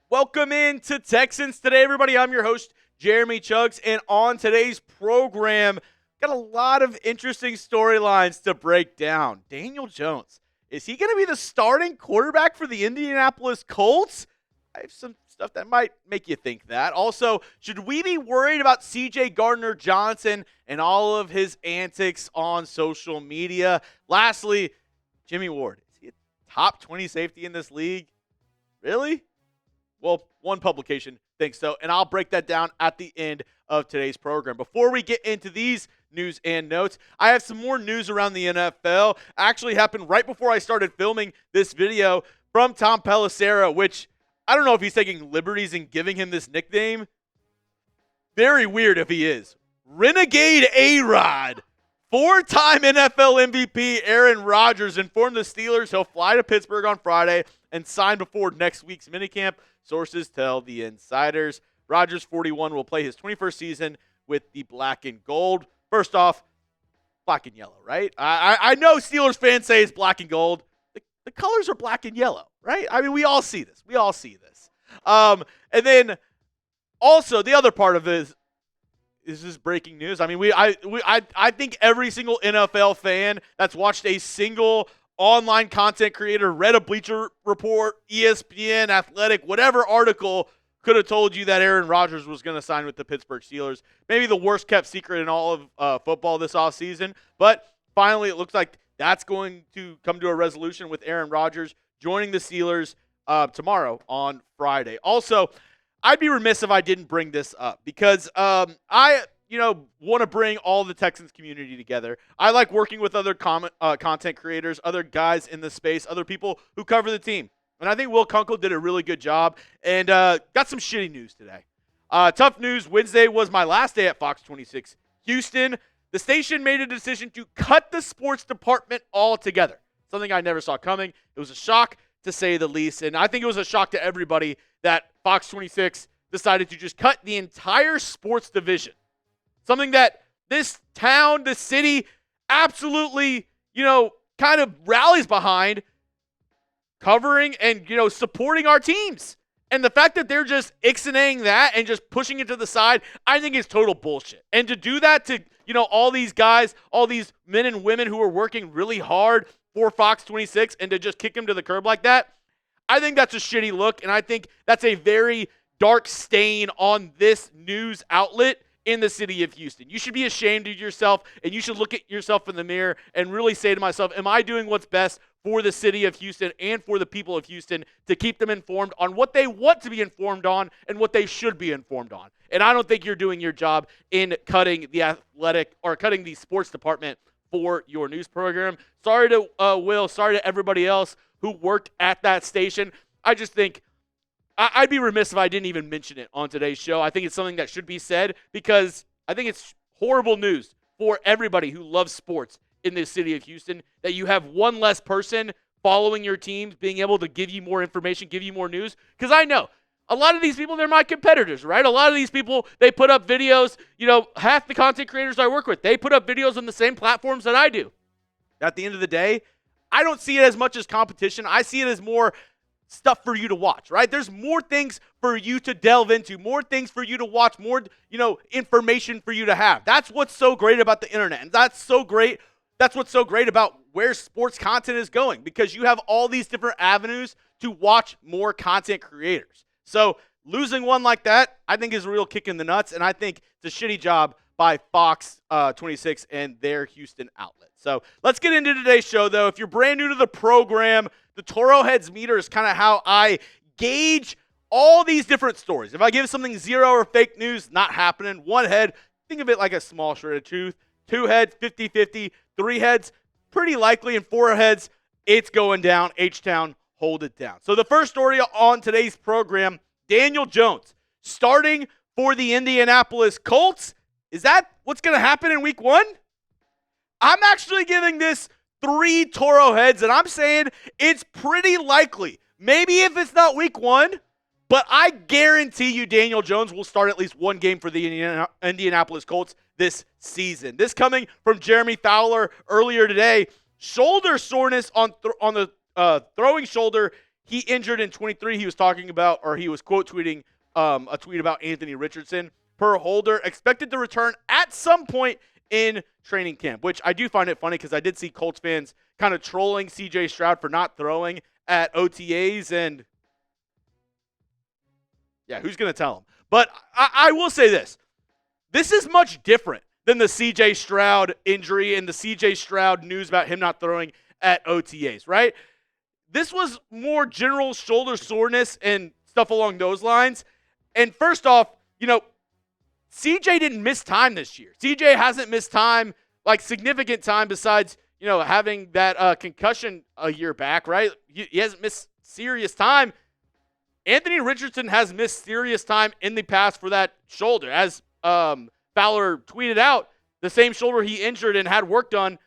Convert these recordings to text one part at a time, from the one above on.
Welcome in to Texans Today, everybody. I'm your host, Jeremy Chuggs, and on today's program, got a lot of interesting storylines to break down. Daniel Jones, is he going to be the starting quarterback for the Indianapolis Colts? I have some stuff that might make you think that. Also, should we be worried about CJ Gardner-Johnson and all of his antics on social media? Lastly, Jimmie Ward, is he a top 20 safety in this league? Really? Well, one publication thinks so, and I'll break that down at the end of today's program. Before we get into these news and notes, I have some more news around the NFL. Actually happened right before I started filming this video from Tom Pelissero, which I don't know if he's taking liberties in giving him this nickname. Very weird if he is. Renegade A-Rod. Four-time NFL MVP Aaron Rodgers informed the Steelers he'll fly to Pittsburgh on Friday and sign before next week's minicamp. Sources tell the insiders. Rodgers, 41, will play his 21st season with the black and gold. First off, black and yellow, right? I know Steelers fans say it's black and gold. The colors are black and yellow, right? I mean, we all see this. And then also the other part of this is breaking news. I mean, I think every single NFL fan that's watched a single online content creator, read a Bleacher Report, ESPN, Athletic, whatever article could have told you that Aaron Rodgers was going to sign with the Pittsburgh Steelers. Maybe the worst kept secret in all of football this offseason. But finally, it looks like that's going to come to a resolution with Aaron Rodgers joining the Steelers tomorrow on Friday. Also, I'd be remiss if I didn't bring this up because I want to bring all the Texans community together. I like working with other content creators, other guys in the space, other people who cover the team. And I think Will Kunkel did a really good job and got some shitty news today. Tough news. Wednesday was my last day at Fox 26 Houston. The station made a decision to cut the sports department altogether. Something I never saw coming. It was a shock, to say the least. And I think it was a shock to everybody that Fox 26 decided to just cut the entire sports division. Something that this town, this city, absolutely, kind of rallies behind, covering and, supporting our teams. And the fact that they're just ixnaying that and just pushing it to the side, I think is total bullshit. And to do that to, all these guys, all these men and women who are working really hard for Fox 26 and to just kick them to the curb like that, I think that's a shitty look. And I think that's a very dark stain on this news outlet in the city of Houston. You should be ashamed of yourself, and you should look at yourself in the mirror and really say to myself, am I doing what's best for the city of Houston and for the people of Houston to keep them informed on what they want to be informed on and what they should be informed on? And I don't think you're doing your job in cutting the athletic or cutting the sports department for your news program. Sorry to Will, sorry to everybody else who worked at that station. I just think I'd be remiss if I didn't even mention it on today's show. I think it's something that should be said because I think it's horrible news for everybody who loves sports in the city of Houston that you have one less person following your teams, being able to give you more information, give you more news. Because I know a lot of these people, they're my competitors, right? A lot of these people, they put up videos, half the content creators I work with, they put up videos on the same platforms that I do. At the end of the day, I don't see it as much as competition. I see it as more stuff for you to watch, right? There's more things for you to delve into, more things for you to watch, more, information for you to have. That's what's so great about the internet. And that's what's so great about where sports content is going, because you have all these different avenues to watch more content creators. So losing one like that, I think is a real kick in the nuts. And I think it's a shitty job by Fox 26 and their Houston outlet. So let's get into today's show, though. If you're brand new to the program, the Toro Heads meter is kind of how I gauge all these different stories. If I give something zero or fake news, not happening. One head, think of it like a small shred of truth. Two heads, 50-50. Three heads, pretty likely. And four heads, it's going down. H-Town, hold it down. So the first story on today's program, Daniel Jones starting for the Indianapolis Colts. Is that what's going to happen in week one? I'm actually giving this 3 Toro heads, and I'm saying it's pretty likely. Maybe if it's not week one, but I guarantee you Daniel Jones will start at least one game for the Indianapolis Colts this season. This coming from Jeremy Fowler earlier today. shoulder soreness on the throwing shoulder he injured in 23. He was talking about, or he was quote tweeting a tweet about Anthony Richardson. Per Holder, expected to return at some point in training camp, which I do find it funny because I did see Colts fans kind of trolling CJ Stroud for not throwing at OTAs, and yeah, who's going to tell him? But I will say this. This is much different than the CJ Stroud injury and the CJ Stroud news about him not throwing at OTAs, right? This was more general shoulder soreness and stuff along those lines. And first off, CJ didn't miss time this year. CJ hasn't missed time, like significant time, besides, having that concussion a year back, right? He hasn't missed serious time. Anthony Richardson has missed serious time in the past for that shoulder. As Fowler tweeted out, the same shoulder he injured and had work done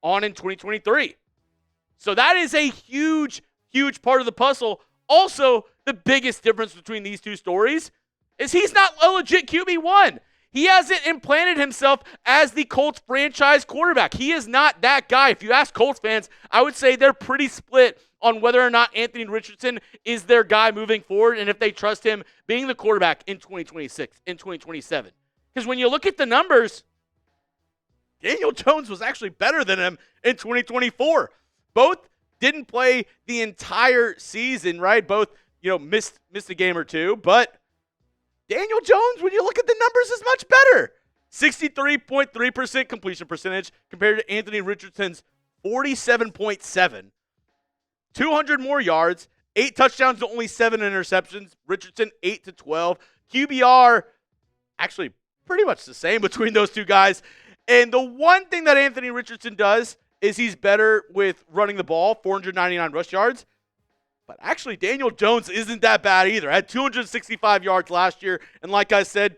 on in 2023. So that is a huge, huge part of the puzzle. Also, the biggest difference between these two stories is he's not a legit QB1. He hasn't implanted himself as the Colts franchise quarterback. He is not that guy. If you ask Colts fans, I would say they're pretty split on whether or not Anthony Richardson is their guy moving forward and if they trust him being the quarterback in 2026, in 2027. Because when you look at the numbers, Daniel Jones was actually better than him in 2024. Both didn't play the entire season, right? Both, missed a game or two, but Daniel Jones, when you look at the numbers, is much better. 63.3% completion percentage compared to Anthony Richardson's 47.7. 200 more yards, 8 touchdowns to only 7 interceptions. Richardson 8 to 12. QBR actually pretty much the same between those two guys. And the one thing that Anthony Richardson does is he's better with running the ball, 499 rush yards. But actually, Daniel Jones isn't that bad either. Had 265 yards last year, and like I said,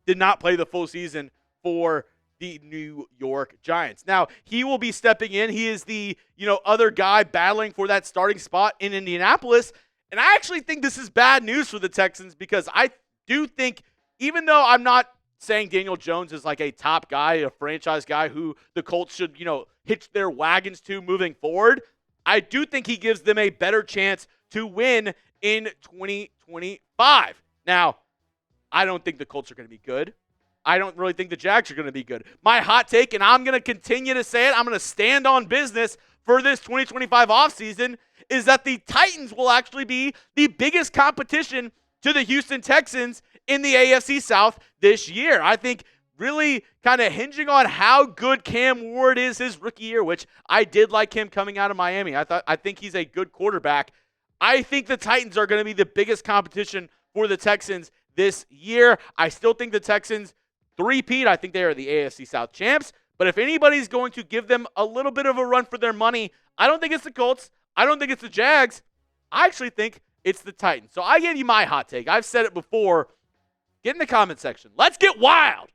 did not play the full season for the New York Giants. Now, he will be stepping in. He is the, other guy battling for that starting spot in Indianapolis. And I actually think this is bad news for the Texans because I do think, even though I'm not saying Daniel Jones is like a top guy, a franchise guy who the Colts should, hitch their wagons to moving forward, I do think he gives them a better chance to win in 2025. Now, I don't think the Colts are going to be good. I don't really think the Jags are going to be good. My hot take, and I'm going to continue to say it, I'm going to stand on business for this 2025 offseason, is that the Titans will actually be the biggest competition to the Houston Texans in the AFC South this year. I think really kind of hinging on how good Cam Ward is his rookie year, which I did like him coming out of Miami. I think he's a good quarterback. I think the Titans are going to be the biggest competition for the Texans this year. I still think the Texans three-peat. I think they are the AFC South champs. But if anybody's going to give them a little bit of a run for their money, I don't think it's the Colts. I don't think it's the Jags. I actually think it's the Titans. So I give you my hot take. I've said it before. Get in the comment section. Let's get wild.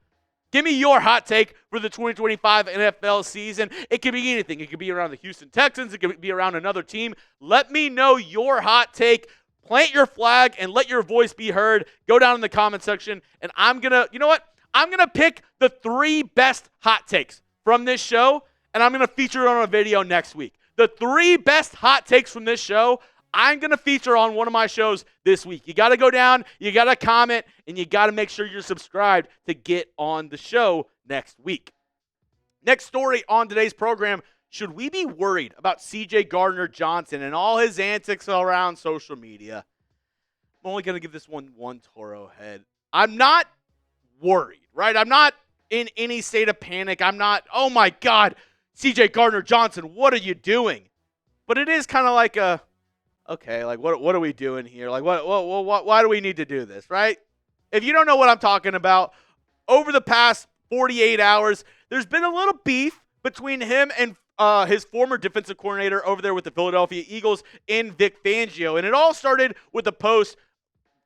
Give me your hot take for the 2025 NFL season. It could be anything. It could be around the Houston Texans. It could be around another team. Let me know your hot take. Plant your flag and let your voice be heard. Go down in the comment section, and I'm going to, I'm going to pick the 3 best hot takes from this show, and I'm going to feature it on a video next week. The 3 best hot takes from this show, I'm going to feature on one of my shows this week. You got to go down, you got to comment, and you got to make sure you're subscribed to get on the show next week. Next story on today's program, should we be worried about CJ Gardner-Johnson and all his antics around social media? I'm only going to give this one Toro head. I'm not worried, right? I'm not in any state of panic. I'm not, oh my God, CJ Gardner-Johnson, what are you doing? But it is kind of like a, okay, like what are we doing here? Like why do we need to do this, right? If you don't know what I'm talking about, over the past 48 hours, there's been a little beef between him and his former defensive coordinator over there with the Philadelphia Eagles in Vic Fangio. And it all started with a post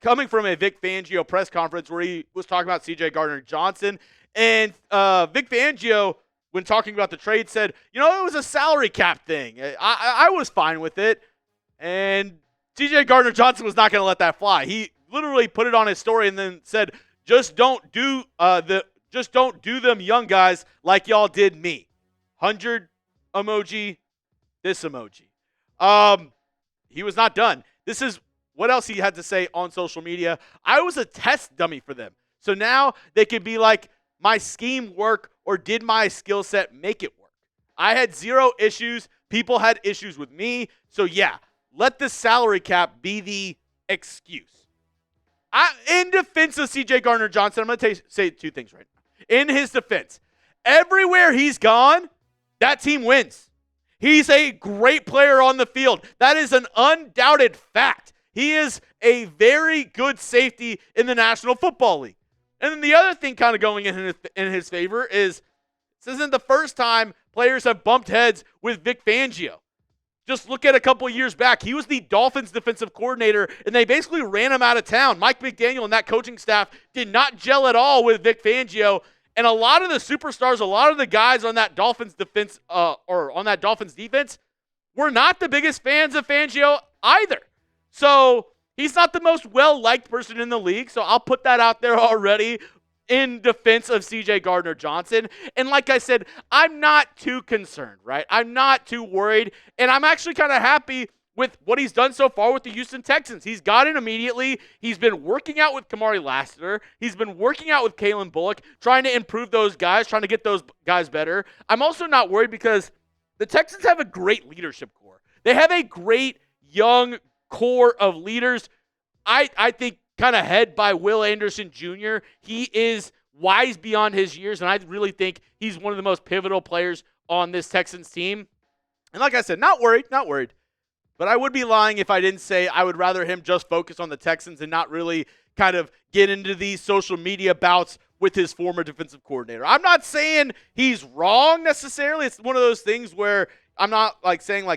coming from a Vic Fangio press conference where he was talking about CJ Gardner-Johnson. And Vic Fangio, when talking about the trade, said, it was a salary cap thing. I was fine with it. And CJ Gardner-Johnson was not going to let that fly. He literally put it on his story and then said, just don't do them young guys like y'all did me. 100 emoji, this emoji. He was not done. This is what else he had to say on social media. I was a test dummy for them. So now they could be like, my scheme work or did my skill set make it work? I had zero issues. People had issues with me. So yeah, let the salary cap be the excuse. In defense of CJ Gardner-Johnson, I'm going to say two things right now. In his defense, everywhere he's gone, that team wins. He's a great player on the field. That is an undoubted fact. He is a very good safety in the National Football League. And then the other thing kind of going in his favor is this isn't the first time players have bumped heads with Vic Fangio. Just look at a couple of years back. He was the Dolphins defensive coordinator, and they basically ran him out of town. Mike McDaniel and that coaching staff did not gel at all with Vic Fangio. And a lot of the superstars, a lot of the guys on that Dolphins defense, or on that Dolphins defense, were not the biggest fans of Fangio either. So he's not the most well-liked person in the league. So I'll put that out there already in defense of CJ Gardner-Johnson. And like I said, I'm not too concerned, right? I'm not too worried. And I'm actually kind of happy with what he's done so far with the Houston Texans. He's got in immediately. He's been working out with Kamari Lassiter. He's been working out with Calen Bullock, trying to improve those guys, trying to get those guys better. I'm also not worried because the Texans have a great leadership core. They have a great young core of leaders. I think kind of head by Will Anderson Jr. He is wise beyond his years, and I really think he's one of the most pivotal players on this Texans team. And like I said, not worried. But I would be lying if I didn't say I would rather him just focus on the Texans and not really kind of get into these social media bouts with his former defensive coordinator. I'm not saying he's wrong necessarily. It's one of those things where I'm not like saying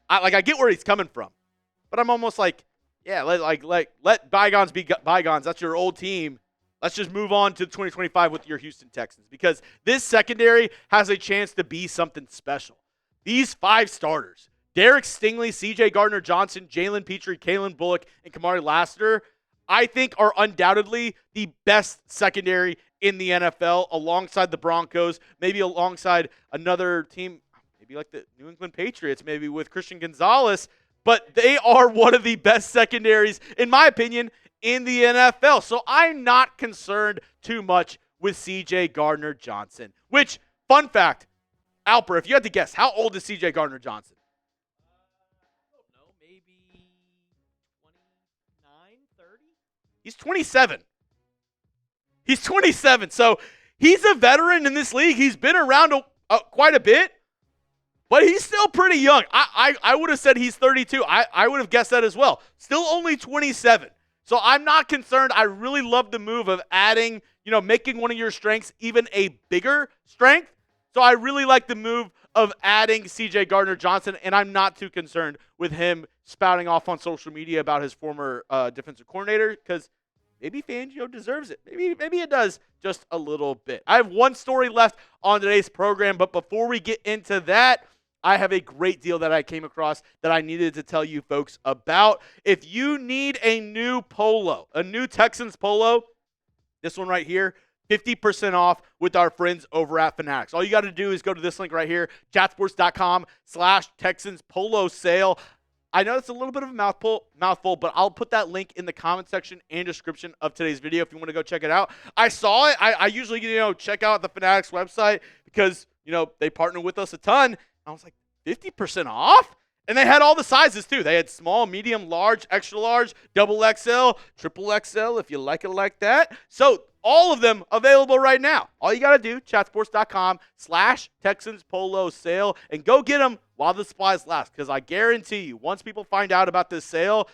I get where he's coming from, but I'm almost like, yeah, let bygones be bygones. That's your old team. Let's just move on to 2025 with your Houston Texans because this secondary has a chance to be something special. These 5 starters, Derek Stingley, CJ Gardner-Johnson, Jalen Pitre, Calen Bullock, and Kamari Lassiter, I think are undoubtedly the best secondary in the NFL alongside the Broncos, maybe alongside another team, maybe like the New England Patriots, maybe with Christian Gonzalez. But they are one of the best secondaries, in my opinion, in the NFL. So I'm not concerned too much with CJ Gardner-Johnson. Which, fun fact, Alper, if you had to guess, how old is CJ Gardner-Johnson? I don't know, maybe 29, 30? He's 27. He's 27. So he's a veteran in this league. He's been around quite a bit. But he's still pretty young. I would have said he's 32. I would have guessed that as well. Still only 27. So I'm not concerned. I really love the move of adding, making one of your strengths even a bigger strength. So I really like the move of adding CJ Gardner-Johnson, and I'm not too concerned with him spouting off on social media about his former defensive coordinator because maybe Fangio deserves it. Maybe it does just a little bit. I have one story left on today's program, but before we get into that, I have a great deal that I came across that I needed to tell you folks about. If you need a new polo, a new Texans polo, this one right here, 50% off with our friends over at Fanatics. All you got to do is go to this link right here, chatsports.com/Texans polo sale. I know it's a little bit of a mouthful, but I'll put that link in the comment section and description of today's video if you want to go check it out. I saw it. I usually, check out the Fanatics website because, they partner with us a ton. I was like, 50% off? And they had all the sizes, too. They had small, medium, large, extra large, double XL, triple XL, if you like it like that. So all of them available right now. All you got to do, chatsports.com/Texans polo sale, and go get them while the supplies last. Because I guarantee you, once people find out about this sale,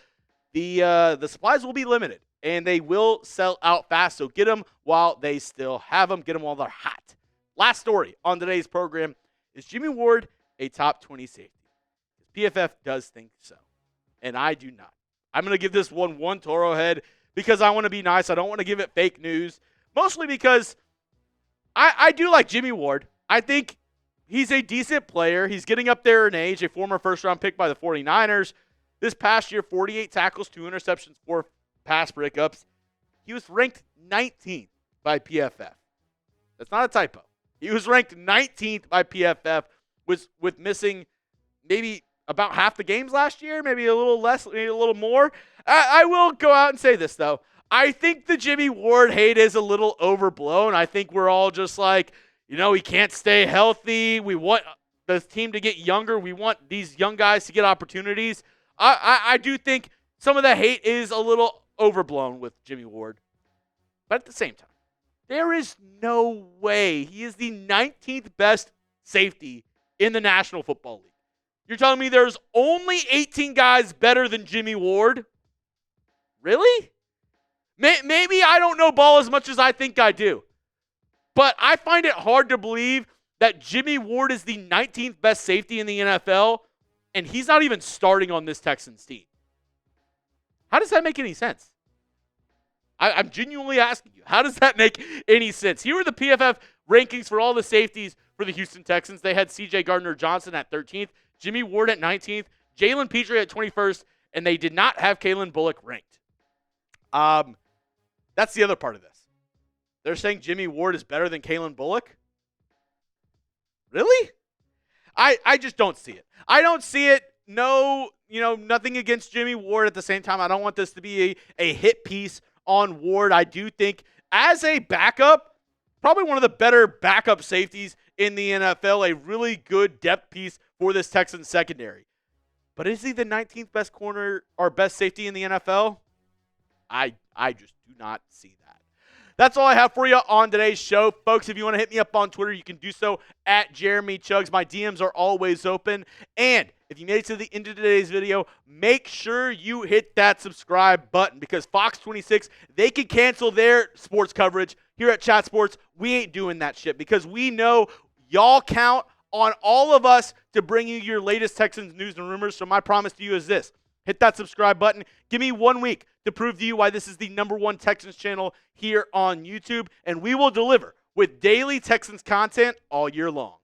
the supplies will be limited, and they will sell out fast. So get them while they still have them. Get them while they're hot. Last story on today's program. Is Jimmie Ward a top 20 safety? PFF does think so, and I do not. I'm going to give this one Toro head because I want to be nice. I don't want to give it fake news, mostly because I do like Jimmie Ward. I think he's a decent player. He's getting up there in age, a former first-round pick by the 49ers. This past year, 48 tackles, 2 interceptions, 4 pass breakups. He was ranked 19th by PFF. That's not a typo. He was ranked 19th by PFF with missing maybe about half the games last year, maybe a little less, maybe a little more. I will go out and say this, though. I think the Jimmie Ward hate is a little overblown. I think we're all just like, he can't stay healthy. We want the team to get younger. We want these young guys to get opportunities. I do think some of the hate is a little overblown with Jimmie Ward. But at the same time, there is no way he is the 19th best safety in the National Football League. You're telling me there's only 18 guys better than Jimmie Ward? Really? Maybe I don't know ball as much as I think I do. But I find it hard to believe that Jimmie Ward is the 19th best safety in the NFL, and he's not even starting on this Texans team. How does that make any sense? I'm genuinely asking you, how does that make any sense? Here are the PFF rankings for all the safeties for the Houston Texans. They had CJ Gardner-Johnson at 13th, Jimmie Ward at 19th, Jalen Pitre at 21st, and they did not have Calen Bullock ranked. That's the other part of this. They're saying Jimmie Ward is better than Calen Bullock? Really? I just don't see it. I don't see it. No, nothing against Jimmie Ward. At the same time, I don't want this to be a hit piece on Ward. I do think as a backup, probably one of the better backup safeties in the NFL, a really good depth piece for this Texans secondary. But is he the 19th best corner or best safety in the NFL? I just do not see that. That's all I have for you on today's show. Folks, if you want to hit me up on Twitter, you can do so at Jeremy Chuggs. My DMs are always open. And if you made it to the end of today's video, make sure you hit that subscribe button because Fox 26, they can cancel their sports coverage. Here at Chat Sports, we ain't doing that shit because we know y'all count on all of us to bring you your latest Texans news and rumors. So my promise to you is this. Hit that subscribe button. Give me 1 week to prove to you why this is the #1 Texans channel here on YouTube. And we will deliver with daily Texans content all year long.